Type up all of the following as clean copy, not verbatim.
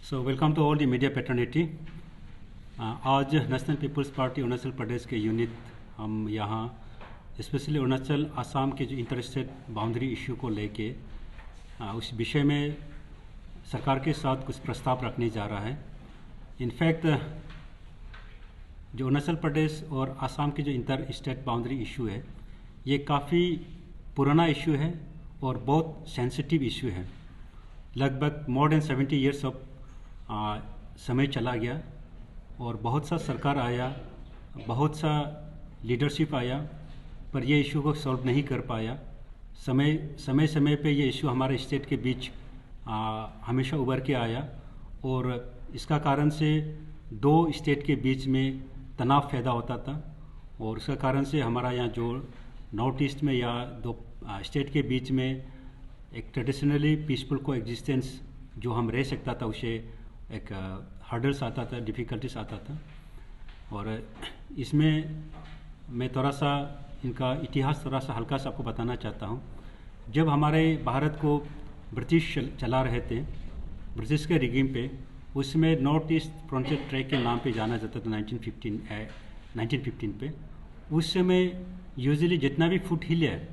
So welcome to all the media fraternity. आज national people's party Arunachal Pradesh के unit हम यहाँ स्पेशली अरुणाचल आसाम के जो इंटर स्टेट बाउंड्री इशू को लेके उस विषय में सरकार के साथ कुछ प्रस्ताव रखने जा रहा है। इनफैक्ट जो अरुणाचल प्रदेश और आसाम की जो इंटर स्टेट बाउंड्री इशू है ये काफ़ी पुराना इशू है और बहुत सेंसिटिव इशू है। लगभग मोर देन 70 ईयर्स ऑफ समय चला गया और बहुत सा सरकार आया, बहुत सा लीडरशिप आया, पर ये इशू को सॉल्व नहीं कर पाया। समय पे ये इशू हमारे स्टेट के बीच हमेशा उभर के आया और इसका कारण से दो स्टेट के बीच में तनाव पैदा होता था और उसका कारण से हमारा यहाँ जो नॉर्थ ईस्ट में या दो स्टेट के बीच में एक ट्रेडिशनली पीसफुल को एग्जिस्टेंस जो हम रह सकता था उसे एक हर्डल्स आता था, डिफ़िकल्टीज आता था। और इसमें मैं थोड़ा सा इनका इतिहास थोड़ा सा हल्का सा आपको बताना चाहता हूँ। जब हमारे भारत को ब्रिटिश चला रहे थे, ब्रिटिश के रिगीम पे, उसमें नॉर्थ ईस्ट फ्रंटियर ट्रैक के नाम पे जाना जाता था 1915 पे। उस समय यूजुअली जितना भी फुट हिल है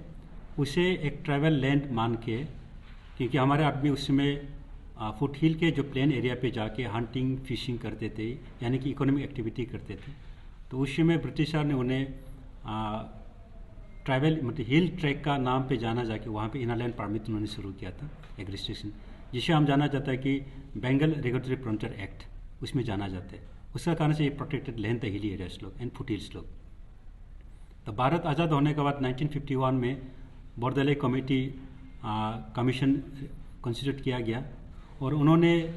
उसे एक ट्रैवल लैंड मान के, क्योंकि हमारे आदमी उस समय फुट हिल के जो प्लेन एरिया पे जाके हंटिंग फिशिंग करते थे, यानी कि इकोनॉमिक एक्टिविटी करते थे। तो उस समय ब्रिटिशर ने उन्हें ट्रैवल मतलब हिल ट्रैक का नाम पे जाना जाके वहाँ पे इनरलैंड परमिट उन्होंने शुरू किया था, एक रिस्ट्रिक्शन, जिसे हम जाना जाता है कि बेंगल रेगुलेटरी फ्रंटियर एक्ट, उसमें जाना जाता है। उसका कारण से ये प्रोटेक्टेड लैंड था हिली एरियाज लोग एंड फुट हिल्स लोग। तो भारत आज़ाद होने के बाद 1951 में बोरदले कमेटी कमीशन कॉन्स्टिट्यूट किया गया और उन्होंने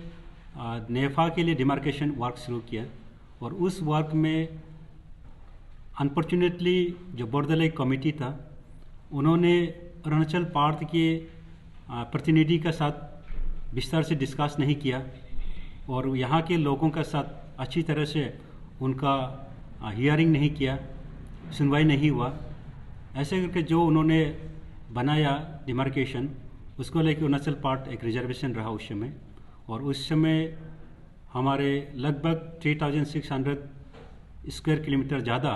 नेफा के लिए डिमार्केशन वर्क शुरू किया और उस वर्क में अनफॉर्चुनेटली जो बोरदले कमेटी था उन्होंने अरुणाचल प्रांत के प्रतिनिधि के साथ विस्तार से डिस्कस नहीं किया और यहाँ के लोगों के साथ अच्छी तरह से उनका हियरिंग नहीं किया, सुनवाई नहीं हुआ। ऐसे करके जो उन्होंने बनाया डिमार्केशन, उसको लेकर अरुणाचल पार्ट एक रिजर्वेशन रहा उस समय। और उस समय हमारे लगभग 3600 स्क्वायर किलोमीटर ज़्यादा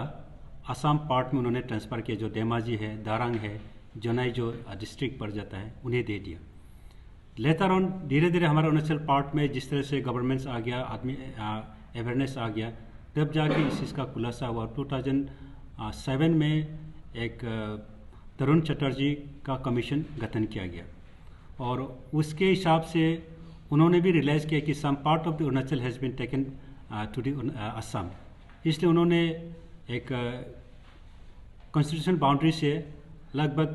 असम पार्ट में उन्होंने ट्रांसफ़र किया, जो धेमाजी है, दारंग है, जोनाई जो डिस्ट्रिक्ट पड़ जाता है, उन्हें दे दिया। लेटर ऑन धीरे धीरे हमारे अरुणाचल पार्ट में जिस तरह से गवर्नमेंट्स आ गया, आदमी अवेयरनेस आ गया, तब जाके इस चीज़ का खुलासा हुआ। 2007 में एक तरुण चटर्जी का कमीशन गठन किया गया और उसके हिसाब से उन्होंने भी रियलाइज़ किया कि some part of the Arunachal has been taken to the Assam. इसलिए उन्होंने एक कॉन्स्टिट्यूशन बाउंड्री से लगभग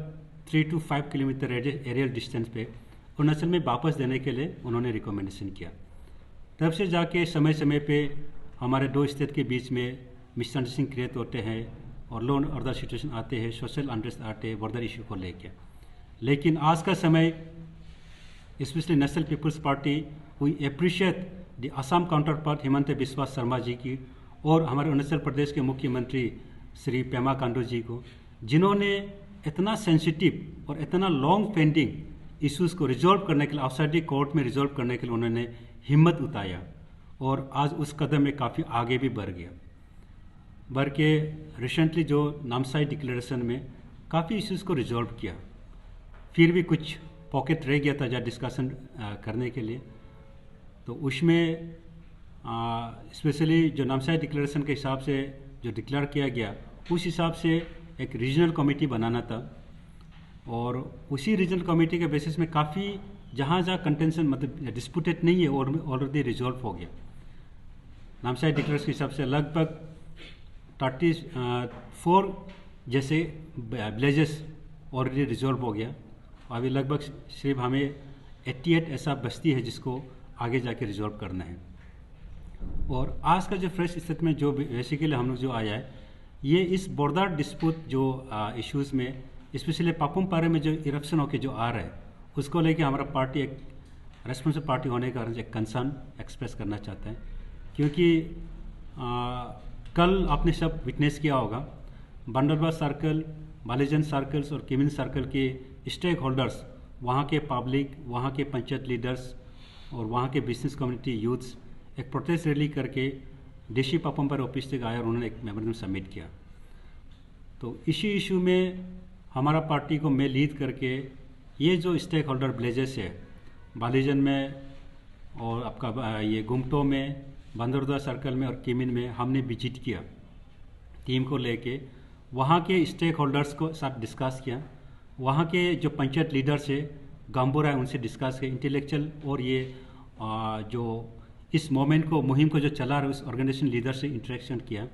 3 to 5 किलोमीटर एरियल डिस्टेंस पे अरुणाचल में वापस देने के लिए उन्होंने रिकमेंडेशन किया। तब से जाके समय समय पे हमारे दो स्टेट के बीच में मिसअंडरस्टैंडिंग क्रिएट होते हैं और लॉ एंड ऑर्डर सिचुएशन आते हैं, सोशल अनरेस्ट आते हैं बॉर्डर इशू को लेकर। लेकिन आज का समय specially national people's party we appreciate the Assam counterpart Himanta Biswa Sarma ji की और हमारे अरुणाचल प्रदेश के मुख्यमंत्री श्री पेमा खांडू जी को, जिन्होंने इतना सेंसिटिव और इतना लॉन्ग पेंडिंग इश्यूज़ को रिजॉल्व करने के लिए आउटसाइड कोर्ट में रिजॉल्व करने के लिए उन्होंने हिम्मत उतारा और आज उस कदम में काफ़ी आगे भी बढ़ गया। बढ़ के रिसेंटली जो नामसाई डिक्लेरेशन में काफ़ी इश्यूज़ को रिजॉल्व किया, फिर भी कुछ पॉकेट रह गया था जहाँ डिस्कशन करने के लिए। तो उसमें स्पेशली जो नामसाई डिक्लेरेशन के हिसाब से जो डिक्लेयर किया गया, उस हिसाब से एक रीजनल कमेटी बनाना था और उसी रीजनल कमेटी के बेसिस में काफ़ी जहाँ कंटेंशन मतलब डिस्प्यूटेड नहीं है और ऑलरेडी रिजॉल्व हो गया। नामसाई डिक्लेरेशन के हिसाब से लगभग 34 जैसे विलेजेस ऑलरेडी रिजॉल्व हो गया। अभी लगभग सिर्फ हमें 88 ऐसा बस्ती है जिसको आगे जाके रिजॉल्व करना है। और आज का जो फ्रेश स्टेटमेंट जो बेसिकली हम लोग जो आया है, ये इस बॉर्डर डिस्प्यूट जो इश्यूज़ में स्पेशली पापुम पारे में जो इरप्शन होके जो आ रहा है, उसको लेके हमारा पार्टी एक रेस्पॉन्सिबल पार्टी होने के कारण एक कंसर्न एक्सप्रेस करना चाहता है। क्योंकि कल आपने सब विटनेस किया होगा, बंडरबा सर्कल, बालीजन सर्कल्स और किमिन सर्कल के स्टेक होल्डर्स, वहाँ के पब्लिक, वहाँ के पंचायत लीडर्स और वहाँ के बिजनेस कम्युनिटी यूथ्स एक प्रोटेस्ट रैली करके डीसी पापम ऑफिस तक आया और उन्होंने एक मेमोरेंडम सबमिट किया। तो इसी इशू में हमारा पार्टी को मैं लीड करके ये जो स्टेक होल्डर विलेजेस है बालीजन में और आपका ये गुमटो में, बंदरदुआ सर्कल में और किमिन में हमने विजिट किया टीम को लेके, वहाँ के स्टेक होल्डर्स को साथ डिस्कस किया, वहाँ के जो पंचायत लीडर्स है गांबोरा है उनसे डिस्कस किया, इंटेलेक्चुअल और ये जो इस मोमेंट को मुहिम को जो चला रहे उस ऑर्गेनाइजेशन लीडर से इंटरेक्शन किया।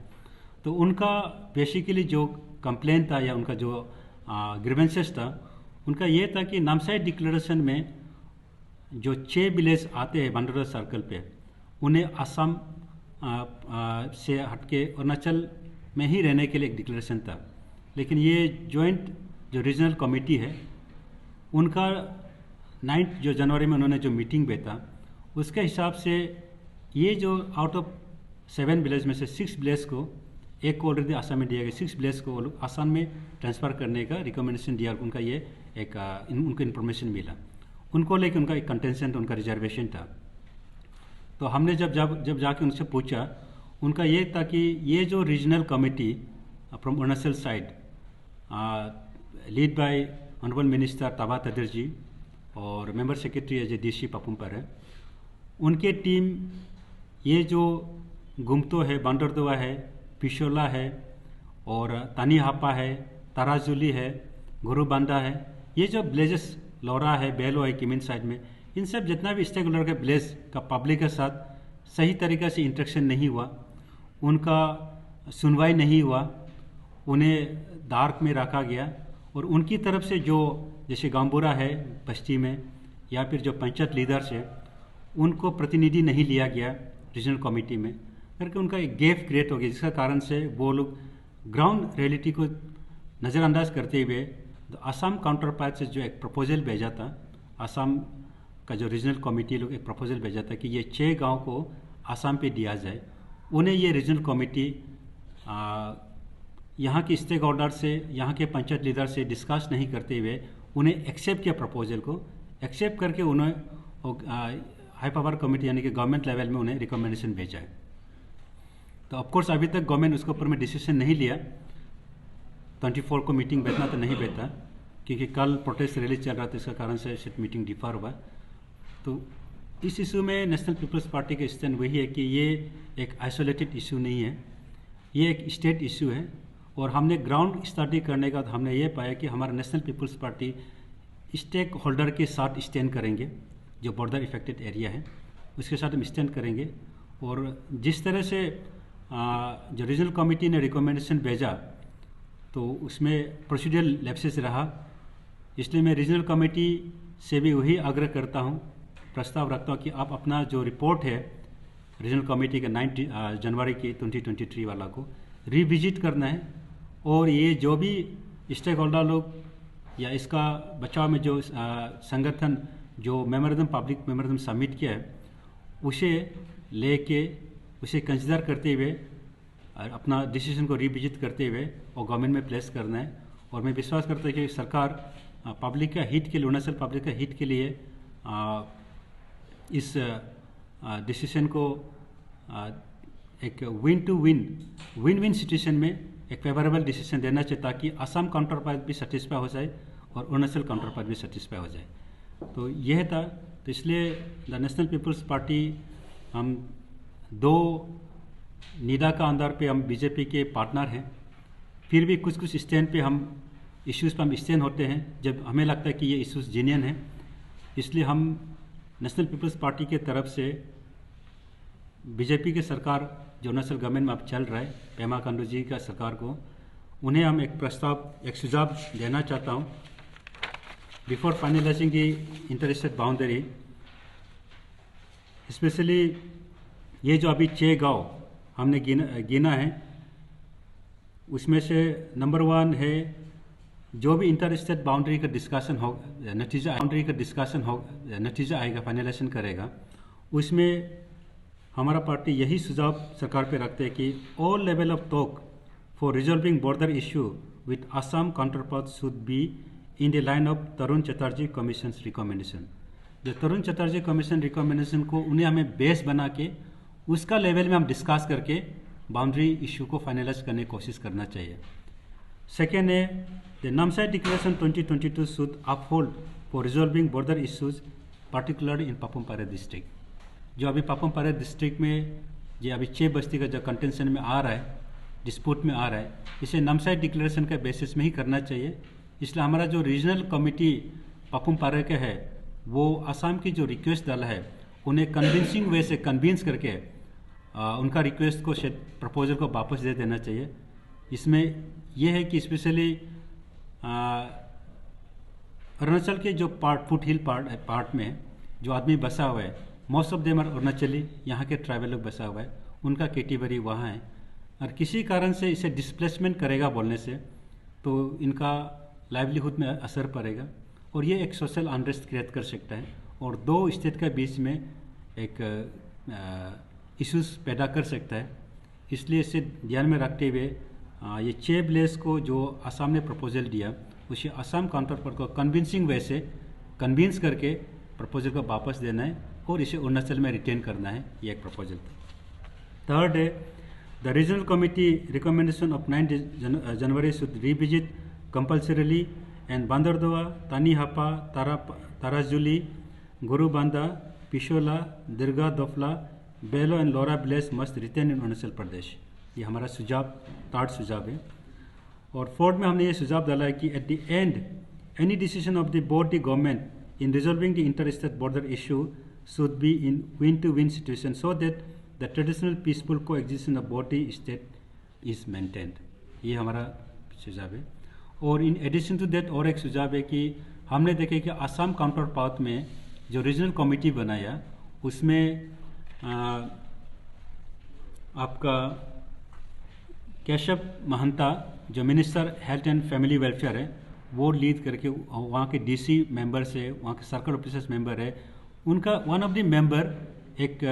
तो उनका बेसिकली जो कंप्लेंट था या उनका जो ग्रीवेंसेस था उनका ये था कि नामसाई डिक्लेरेशन में जो 6 विलेज आते हैं बंदरदुआ सर्कल पे उन्हें असम से हटके अरुणाचल में ही रहने के लिए एक डिक्लेरेशन था, लेकिन ये जॉइंट जो रीजनल कमेटी है उनका 9 जो जनवरी में उन्होंने जो मीटिंग बैठा उसके हिसाब से ये जो आउट ऑफ 7 विलेज में से 6 विलेज को एक को ऑलरेडी आसाम में दिया गया, 6 विलेज को वो लोग आसाम में ट्रांसफ़र करने का रिकमेंडेशन दिया। उनका ये एक उनको इन्फॉर्मेशन मिला, उनको लेकर उनका एक कंटेंशन, उनका रिजर्वेशन था। तो हमने जब जाके उनसे पूछा, उनका ये था कि ये जो regional committee from Arunachal side lead by honourable minister Taba Tedir ji और member secretary as DC Papumpare है, उनके टीम ये जो गुमतो है, बंदरदुआ है, पिशोला है और तानीहापा है, ताराजुली है, गुरुबांडा है, ये जो विलेजेस लोरा है, बेलो है किमिन साइड में, इन सब जितना भी स्टेक होल्डर के विलेज का पब्लिक के साथ सही तरीक़े से इंटरेक्शन नहीं हुआ, उनका सुनवाई नहीं हुआ, उन्हें डार्क में रखा गया और उनकी तरफ से जो जैसे गांबुरा है बस्ती में या फिर जो पंचायत लीडर्स है उनको प्रतिनिधि नहीं लिया गया रीजनल कमेटी में करके उनका एक गैप क्रिएट हो गया, जिसका कारण से वो लोग ग्राउंड रियलिटी को नज़रअंदाज करते हुए तो आसाम काउंटर पार्ट से जो एक प्रपोजल भेजा था, आसाम का जो रीजनल कमेटी लोग एक प्रपोजल भेजा था कि ये 6 गांव को आसाम पे दिया जाए। उन्हें ये रीजनल कमेटी यहाँ के स्टेक होल्डर से, यहाँ के पंचायत लीडर से डिस्कस नहीं करते हुए उन्हें एक्सेप्ट किया, प्रपोजल को एक्सेप्ट करके उन्हें हाई पावर कमेटी यानी कि गवर्नमेंट लेवल में उन्हें रिकमेंडेशन भेजा है। तो ऑफकोर्स अभी तक गवर्नमेंट उसके ऊपर में डिसीजन नहीं लिया, 24 को मीटिंग बैठना तो नहीं बैठा क्योंकि कल प्रोटेस्ट रैली चल रहा था, इसका कारण से मीटिंग डिफर हुआ। तो इस इशू में नेशनल पीपल्स पार्टी का स्टैंड वही है कि ये एक आइसोलेटेड इशू नहीं है, ये एक स्टेट इशू है और हमने ग्राउंड स्टडी करने का बाद हमने ये पाया कि हमारा national people's party stakeholder के साथ स्टैंड करेंगे, जो बॉर्डर इफेक्टेड एरिया है उसके साथ हम स्टैंड करेंगे। और जिस तरह से जो रीजनल कमेटी ने रिकमेंडेशन भेजा तो उसमें प्रोसीजरल लैप्सेस रहा, इसलिए मैं रीजनल कमेटी से भी वही आग्रह करता हूँ, प्रस्ताव रखता हूँ कि आप अपना जो रिपोर्ट है रीजनल कमेटी का 9 जनवरी की 2023 वाला को रिविजिट करना है और ये जो भी स्टेक होल्डर लोग या इसका बचाव में जो संगठन जो मेमोरेंडम पब्लिक मेमोरेंडम सबमिट किया है उसे लेके उसे कंसिडर करते हुए अपना डिसीजन को रिविजिट करते हुए और गवर्नमेंट में प्लेस करना है। और मैं विश्वास करता हूँ कि सरकार पब्लिक का हित के लिए, अरुणाचल पब्लिक का हित के लिए इस डिसीजन को एक विन विन सिचुएशन में एक फेवरेबल डिसीजन देना चाहिए ताकि असम काउंटर पार्ट भी सेटिस्फाई हो जाए और अरुणाचल काउंटर पार्ट भी सेटिस्फाई हो जाए। तो यह था, तो इसलिए द नेशनल पीपल्स पार्टी हम 2 निदा का अंदर पे हम बीजेपी के पार्टनर हैं, फिर भी कुछ स्टैंड पे हम इश्यूज़ पे हम स्टैंड होते हैं जब हमें लगता है कि ये इश्यूज़ जेन्युइन है। इसलिए हम नेशनल पीपल्स पार्टी के तरफ से बीजेपी की सरकार जो अरुणाचल गवर्नमेंट में अब चल रहा है, पेमा खांडू जी का सरकार को, उन्हें हम एक प्रस्ताव, एक सुझाव देना चाहता हूँ बिफोर फाइनलाइजिंग दी इंटरेस्टेड बाउंड्री। स्पेशली ये जो अभी 6 गांव हमने गिना है उसमें से नंबर 1 है जो भी इंटरेस्टेड बाउंड्री का डिस्कशन हो, नतीजा आएगा, फाइनलाइजेशन करेगा, उसमें हमारा पार्टी यही सुझाव सरकार पे रखते हैं कि all level of talk for resolving border issue with Assam counter part should be in the line of Tarun Chatterjee commission recommendation. जो तरुण चटर्जी कमीशन रिकमेंडेशन को उन्हें हमें बेस बना के उसका लेवल में हम डिस्कस करके बाउंड्री इशू को फाइनलाइज करने की कोशिश करना चाहिए। सेकेंड है the Namsai declaration 2022 should uphold for resolving border issues particular in Papum Pare district. जो अभी पापुम पारे डिस्ट्रिक्ट में जो अभी 6 बस्ती का जो कंटेंशन में आ रहा है, डिस्प्यूट में आ रहा है, इसे नामसाई डिक्लेरेशन के बेसिस में ही करना चाहिए। इसलिए हमारा जो रीजनल कमिटी पापुम पारे का है वो असम की जो रिक्वेस्ट डाला है उन्हें कन्विंसिंग वे से कन्विंस करके उनका रिक्वेस्ट को प्रपोजल को वापस दे देना चाहिए। इसमें यह है कि स्पेशली अरुणाचल के जो फुट हिल पार्ट में जो आदमी बसा हुआ है, मोस्ट ऑफ देम आर अरुणाचली, यहाँ के ट्राइबल लोग बसा हुआ है, उनका कैटेगरी वहाँ है और किसी कारण से इसे डिस्प्लेसमेंट करेगा बोलने से तो इनका लाइवलीहुड में असर पड़ेगा और ये एक सोशल अनरेस्ट क्रिएट कर सकता है और 2 स्टेट के बीच में एक इश्यूज पैदा कर सकता है। इसलिए इसे ध्यान में रखते हुए ये 6 विलेज को जो असम ने प्रपोजल दिया उसे असम काउंटर पार्ट को कन्विंसिंग वे से कन्विंस करके प्रपोजल को वापस देना है और इसे अरुणाचल में रिटेन करना है। ये एक प्रपोजल था। थर्ड है the regional committee recommendation of 9 January should revisit compulsorily and Bandardoa, Tanihapa, Tarajuli, Gurubanda, Pishola, Dirgha Dofla, Belo and Lora village must retain in Arunachal Pradesh. ये हमारा सुझाव, 3rd सुझाव है। और 4th में हमने ये सुझाव डाला है कि at the end any decision of the board the government in resolving the inter state border issue should be in win to win situation so that the traditional peaceful coexistence of both the state is maintained. ये हमारा सुझाव है। और in addition to that और एक सुझाव है कि हमने देखे कि असम काउंटर पार्ट में जो रीजनल कमिटी बनाया उसमें आपका केशव महंता जो minister health and family welfare है वो लीड करके वहाँ के डीसी मेंबर से, वहाँ के सर्कल ऑफिसर्स मेंबर है, उनका वन ऑफ द मेंबर एक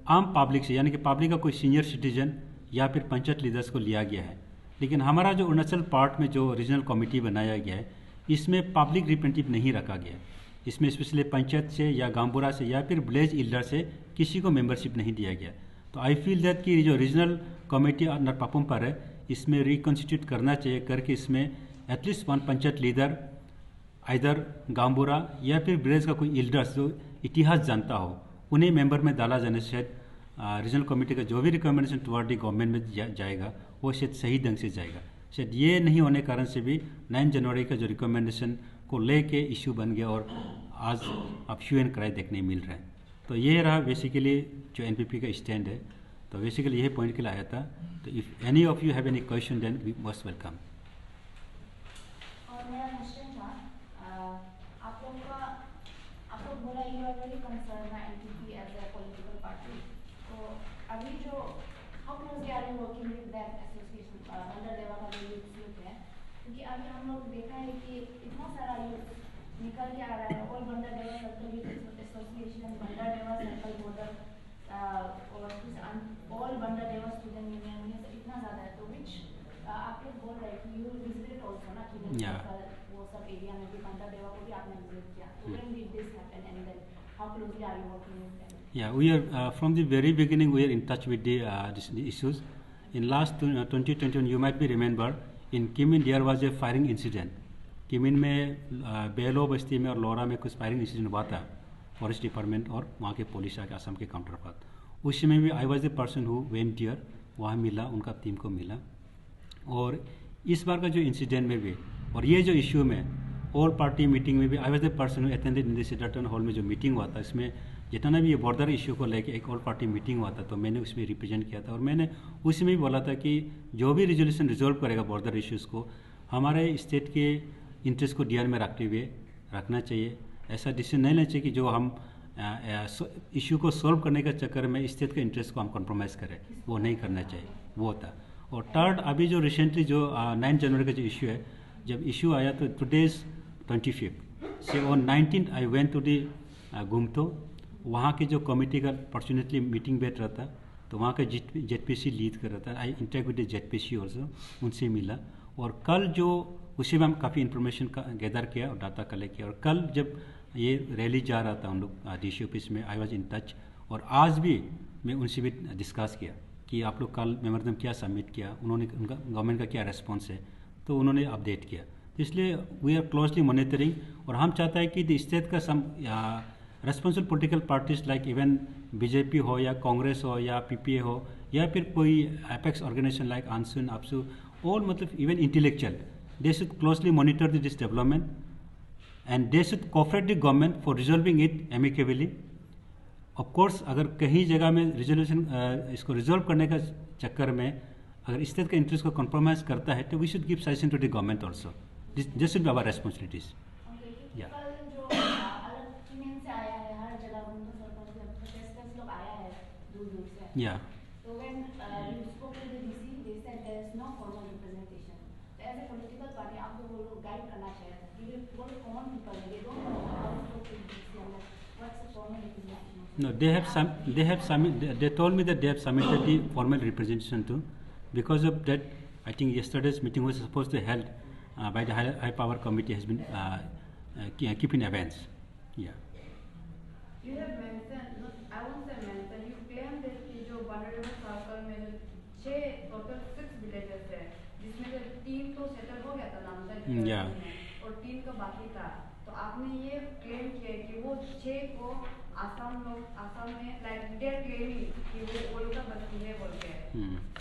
आम पब्लिक से यानी कि पब्लिक का कोई सीनियर सिटीजन या फिर पंचायत लीडर्स को लिया गया है। लेकिन हमारा जो अरुणाचल पार्ट में जो रीजनल कमेटी बनाया गया है इसमें पब्लिक रिप्रेजेंटेटिव नहीं रखा गया। इसमें स्पेशली पंचायत से या गांवबुरा से या फिर विलेज एल्डर से किसी को मेंबरशिप नहीं दिया गया। तो आई फील दैट कि जो रीजनल कमेटी अंडर पापुम पर है इसमें रिकॉन्स्टिट्यूट करना चाहिए करके इसमें एटलीस्ट 1 पंचायत लीडर इधर गांवबुरा या फिर विलेज का कोई एल्डर्स जो इतिहास जानता हो उन्हें मेंबर में डाला जाने से रीजनल कमेटी का जो भी रिकमेंडेशन टुवर्ड द गवर्नमेंट में जाएगा वो शायद सही ढंग से जाएगा। शायद ये नहीं होने कारण से भी 9 जनवरी का जो रिकमेंडेशन को लेके इश्यू बन गया और आज अब ह्यू एंड क्राई देखने मिल रहा है। तो ये रहा बेसिकली जो एनपीपी का स्टैंड है। तो बेसिकली यही पॉइंट के लिए आया था। तो if any of you have any question then we most welcome. और मेरा क्वेश्चन था आप लोग बोला you are very concern by NPP as a political party. तो अभी जो how closely are you working with that association under Deva का जो यूथ है, क्योंकि अभी हम लोग देखा है कि इतना सारा यूथ निकल के आ रहा है ऑल बंडर देवा सर्कल यूथ एसोसिएशन, बंडर देवा सर्कल बॉर्डर और ऑल बंडर देवा स्टूडेंट यूनियन, ये सब इतना ज़्यादा है। तो विच आप लोग बोल रहे हैं कि यू विजिटेड ऑल्सो ना कि वो सब एरिया में भी बंडर देवा को भी आपने विजिट किया। तो when did this happen and then how closely are you working with them? Yeah, we are from the very beginning we are in touch with the issues. In last 2021, you might be remember in Kimin there was a firing incident. Kimin में बेलो बस्ती में और लोरा में कुछ firing incident हुआ था forest department और वहाँ के पुलिस आके असम के काउंटर पार्ट। उस समय भी I was the person who went here, वहाँ मिला, उनका टीम को मिला। और इस बार का जो इंसिडेंट में भी और ये जो इशू में ऑल पार्टी मीटिंग में भी I was the person who attended in the Sidderton hall में जो मीटिंग हुआ था इसमें जितना भी ये बॉर्डर इशू को लेके एक ऑल पार्टी मीटिंग हुआ था तो मैंने उसमें रिप्रेजेंट किया था और मैंने उसमें भी बोला था कि जो भी रिजोल्यूशन रिजॉल्व करेगा बॉर्डर इश्यूज़ को हमारे स्टेट के इंटरेस्ट को ध्यान में रखते हुए रखना चाहिए। ऐसा डिसीजन नहीं लेना चाहिए कि जो हम इशू को सॉल्व करने के चक्कर में स्टेट के इंटरेस्ट को हम कॉम्प्रोमाइज़ करें, वो नहीं करना चाहिए, वो था। और 3rd अभी जो रिसेंटली जो 9 जनवरी का जो इशू है, जब इशू आया तो टुडेज 25 से on 19 I went to the Gumto, वहाँ के जो कमेटी का फॉर्चुनेटली मीटिंग बैठ रहा था तो वहाँ का जेडपीसी लीड कर रहा था। I interact with the ZPC also, उनसे मिला और कल जो उसी में हम काफ़ी इन्फॉर्मेशन का गैदर किया और डाटा कलेक्ट किया। और कल जब ये रैली जा रहा था उन लोग डीसी ऑफिस में, आई वॉज इन टच, और आज भी मैं उनसे भी डिस्कस किया कि आप लोग कल मेमोरेंडम क्या सबमिट किया, उन्होंने उनका गवर्नमेंट का क्या रेस्पॉन्स है, तो उन्होंने अपडेट किया। तो इसलिए वी आर क्लोजली मॉनिटरिंग, और हम चाहते हैं कि द स्टेट का some responsible political parties like even BJP हो या कांग्रेस हो या पीपीए हो या फिर कोई एपेक्स ऑर्गेनाइजेशन लाइक आंसुन अपसू, और मतलब even intellectual, they should closely monitor this development and they should cooperate the government for resolving it amicably. Of course अगर कहीं जगह में रिजोल्यूशन इसको रिजॉल्व करने का चक्कर में अगर स्टेट का इंटरेस्ट को कॉम्प्रोमाइज करता है तो we should give suggestion to the government also, this should be our responsibilities. या कल जो अलग यूनियन से आया है, हर जगह उनको प्रोटेस्टर्स लोग आया है दूर दूर से, या तो when you spoke to the DC they said there is no formal representation, तो एज ए पॉलिटिकल पार्टी आपको वो लोग गाइड करना चाहिए था कि वो लोग कॉमन पीपल है, they don't know how to to DC and what's the formal representation. no, they told me that they have submitted the formal representation too. Because of that, I think yesterday's meeting was supposed to be held by the high power committee has been keeping events. Yeah. You have mentioned, no, I won't say mention, you claim that कि जो Bandareva circle में जो 6 total 6 villages है, जिसमें से 3 तो settle हो गया था नामसाई Yeah. और 3 का बाकी था, तो आपने ये claim किया कि वो 6 को आसाम में like they're claiming कि वो लोग का बस्ती है बोल के,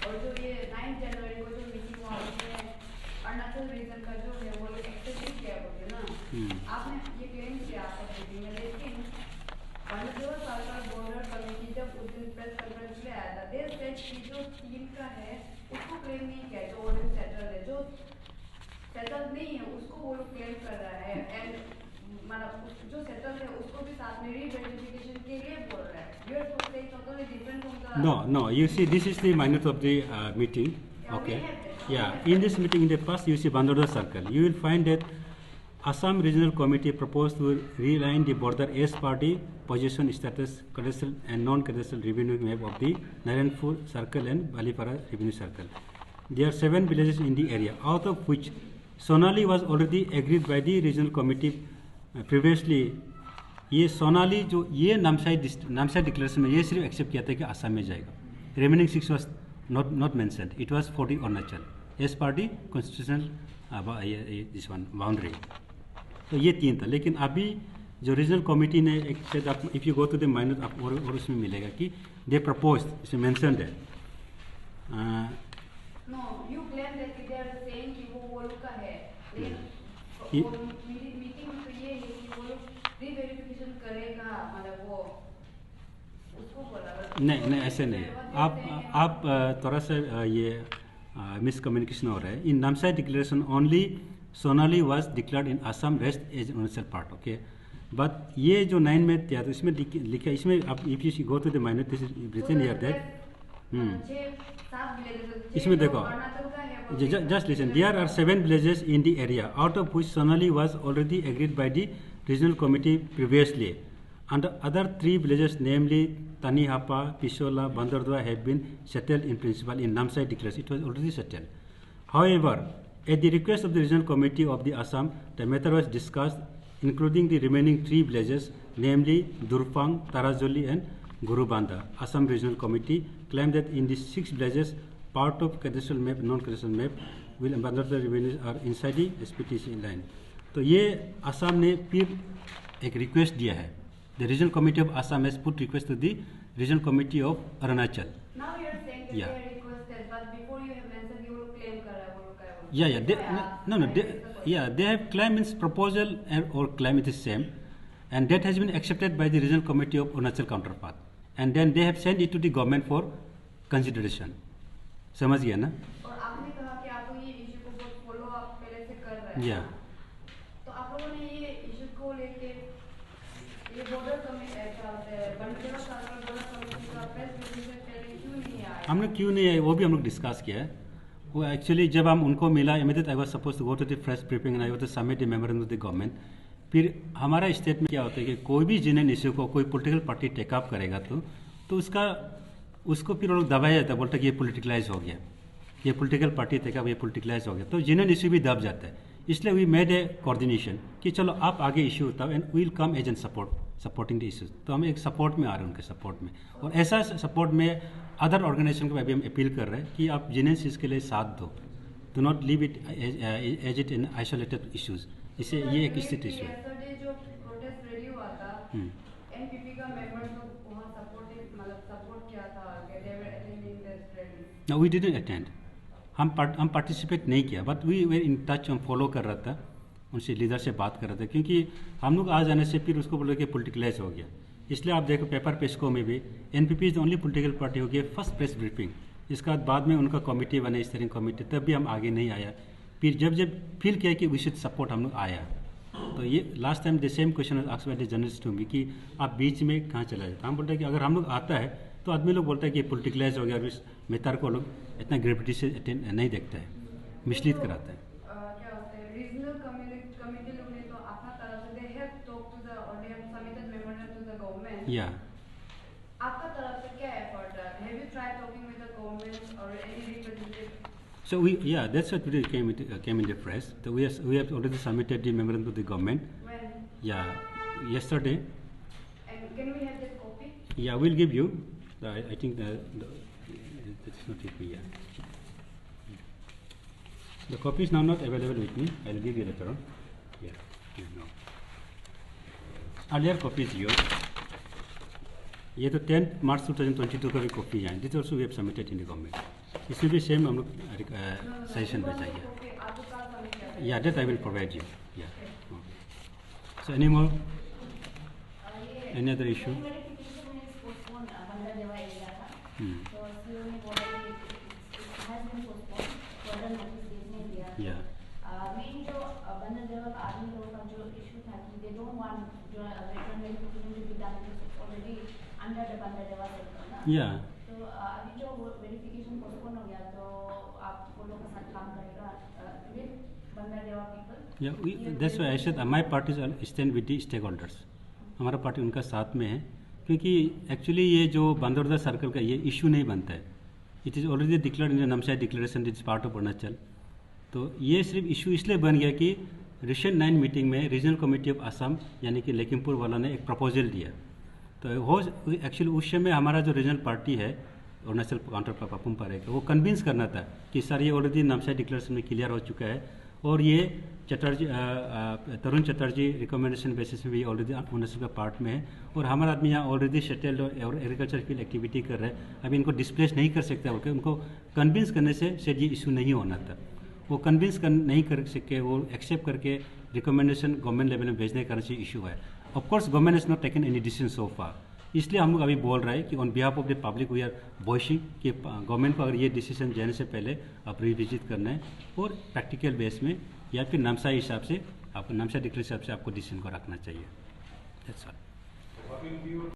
और जो ये 9 जनवरी को जो मीटिंग हुआ उसमें अरुणाचल रीजन का जो है वो लोग एक्सेप्ट किया बोल के ना, आपने ये क्लेम किया आपका मीटिंग में, लेकिन बंदरदेवा सरकार बॉर्डर कमेटी जब उस दिन प्रेस कॉन्फ्रेंस में आया था, दे सेड कि जो 3 का है उसको क्लेम नहीं किया, जो ऑलरेडी सेटल्ड है, जो सेटल्ड नहीं है उसको वो लोग क्लेम कर रहा है, एंड मतलब जो सेटल्ड है उसको भी साथ में रीवेरिफिकेशन के लिए बोल रहा है। You are saying totally different from the No. You see, this is the minute of the meeting. Okay. Yeah. In this meeting, in the past, you see Bandareva circle. You will find that Assam Regional Committee proposed to realign the border as per the possession status, cadastral and non-cadastral revenue map of the Narayanpur circle and Balipara revenue circle. There are 7 villages in the area, out of which Sonali was already agreed by the regional committee previously. ये सोनाली जो ये Namsai declaration में ये सिर्फ accept किया था कि आसाम में जाएगा, remaining 6 was not mentioned, it was for the Arunachal as per the constitutional this one boundary. तो ये 3 था, लेकिन अभी जो रीजनल कमेटी ने एक शायद आप if you go to the minor आप और उसमें मिलेगा कि दे प्रपोज, इसमें मेंशन्ड है। No, you claim that they are saying कि वो लोग का है, लेकिन मीटिंग में तो ये है कि वो लोग रीवेरिफिकेशन करेगा, मतलब वो उसको बोला नहीं ऐसे नहीं, आप थोड़ा सा ये मिसकम्युनिकेशन हो रहा है। In Namsai declaration only Sonali was declared in Assam, rest as Arunachal part, okay. But ये जो 9 में दिया था इसमें लिखा, इसमें आप if you go to the minor this is written here that, इसमें देखो, just listen, there are 7 villages in the area, out of which Sonali was already agreed by the regional committee previously, and the other 3 villages, namely Tanihapa, Pisola, Bandardua, have been settled in principle in Namsai declares it was already settled. However, at the request of the regional committee of the Assam, the matter was discussed, including the remaining 3 villages, namely Durpang, Tarazoli and Gurubanda. Assam regional committee claimed that in these 6 villages, part of cadastral map, non-cadastral map, will under the revenues are inside the SPTC line. तो ये असम ने फिर एक request दिया है, the regional committee of Assam has put request to the regional committee of Arunachal. Now you are saying that they are requested, but before you have mentioned you will claim कर रहा है वो लोग का है। Yeah, they have claim means proposal or claim it is same, and that has been accepted by the regional committee of Arunachal counterpart, and then they have sent it to the government for consideration. समझ गया ना? और आपने कहा कि आप ये issue को बहुत फॉलो अप पहले से कर रहे हैं। Yeah. तो आप लोगों ने ये इशू को लेके ये border committee Bandardewa circle border committee का प्रेस ब्रीफिंग से पहले क्यों नहीं आया? हमने क्यों नहीं आए वो भी हम लोग डिस्कस किया है। वो एक्चुअली जब हम उनको मिला, immediate I was suppose to go to the press briefing and I was to submit the memorandum to the government. फिर हमारा स्टेट में क्या होता है कि कोई भी जिन इशू को कोई पॉलिटिकल पार्टी टेकअप करेगा तो उसको फिर वो लोग दबाया जाता है, बोलता है कि ये पॉलिटिकलाइज हो गया, ये पॉलिटिकल पार्टी टेकअप, ये पॉलिटिकलाइज हो गया, तो जिन इशू भी दब जाता है। इसलिए वी मेड ए कोऑर्डिनेशन कि चलो आप आगे इशू उठाओ and we'll come as an supporting the issues. तो हम एक सपोर्ट में आ रहे हैं, उनके सपोर्ट में। और ऐसा सपोर्ट में अदर ऑर्गेनाइजेशन को भी हम अपील कर रहे हैं कि आप जिनेंस इसके लिए साथ दो, do not leave it as it in isolated issues. इससे ये एक स्थिति इशू है। जो प्रोटेस्ट रैली हुआ था, एनपीपी का मेंबर लोग वहां सपोर्ट किया था कि they were attending this rally. No, we didn't attend. हम पार्टिसिपेट नहीं किया, but we were in touch, हम फॉलो कर रहा था, उनसे लीडर से बात कर रहे थे, क्योंकि हम लोग आ जाने से फिर उसको बोले कि पोलिटिकलाइज हो गया। इसलिए आप देखो पेपर पेस्को में भी NPP is the only political party हो गया फर्स्ट प्रेस ब्रीफिंग। इसका बाद में उनका कमेटी बने, स्टीयरिंग कमेटी, तब भी हम आगे नहीं आया। फिर जब फील किया कि वी शुड सपोर्ट, हम लोग आया। तो ये last time the same question asked by the journalist to me कि आप बीच में कहाँ चला जाता। हम बोलते हैं कि अगर हम लोग आता है तो आदमी लोग बोलता है कि पोलिटिकलाइज हो गया, और इस मेथड को लोग इतना ग्रेविटी से अटेंड नहीं देखता है, मिसलीड कराता है। क्या होता है, रीजनल कमिटी लोग ने तो अपना तरफ से they have talk to the और they have submitted memorandum to the government. या आपका तरफ से क्या एफर्ट है? Have you tried talking with the government और any representative? So that's what we came in the press. So we have already submitted the memorandum to the government. When? Yeah, yesterday. And can we have that copy? Yeah, we'll give you. I think that's not with me. Yeah. The copy is now not available with me. I'll give you later on. Yeah, no. Earlier copy is yours. ये तो 10 मार्च 2022 का भी copy है। This also we have submitted in the government. इसमें भी same हम लोग suggestion भेजाइए। Yeah that I will provide you. Yeah so any more, any other issue? Yeah yeah तो अभी जो वेरिफिकेशन पोस्टपोन हो गया, तो आप वो लोग के साथ काम करेगा विद बंदरदेवा पीपल? या that's why I said my party stand with the stakeholders. हमारा पार्टी उनका साथ में है, क्योंकि एक्चुअली ये जो बंदरदेवा सर्कल का ये इशू नहीं बनता है। It is already declared in the Namsai declaration, it is part of Arunachal. तो ये सिर्फ इशू इसलिए बन गया कि रिसेंट 9 मीटिंग में रीजनल कमेटी ऑफ असम यानी कि लखीमपुर वाला ने एक प्रपोजल दिया। तो हो एक्चुअली उस समय हमारा जो रीजनल पार्टी है अरुणाचल काउंटर पापुम पारे का, वो कन्विंस करना था कि सर ये ऑलरेडी नामसाई डिक्लेरेशन में क्लियर हो चुका है, और ये चटर्जी तरुण चटर्जी रिकमेंडेशन बेसिस में भी ऑलरेडी अरुणाचल का पार्ट में है, और हमारा आदमी यहाँ ऑलरेडी सेटल्ड और एग्रीकल्चर फील्ड एक्टिविटी कर रहा है। अभी इनको डिस्प्लेस नहीं कर सकते बोल के उनको कन्विंस करने से शायद ये इशू नहीं होना था। वो कन्विंस नहीं कर सके, वो एक्सेप्ट करके रिकमेंडेशन गवर्नमेंट लेवल में भेजने के कारण से इशू है। Of course government is not taken any decision so far, इसलिए हम लोग अभी बोल रहे हैं कि on behalf of the public we are voicing कि गवर्नमेंट को अगर ये डिसीजन देने से पहले आप रिविजिट करना है, और प्रैक्टिकल बेस में या फिर नामसाई हिसाब से आपको नामसाई डिक्लेरेशन हिसाब से आपको डिसीजन को रखना चाहिए। That's all.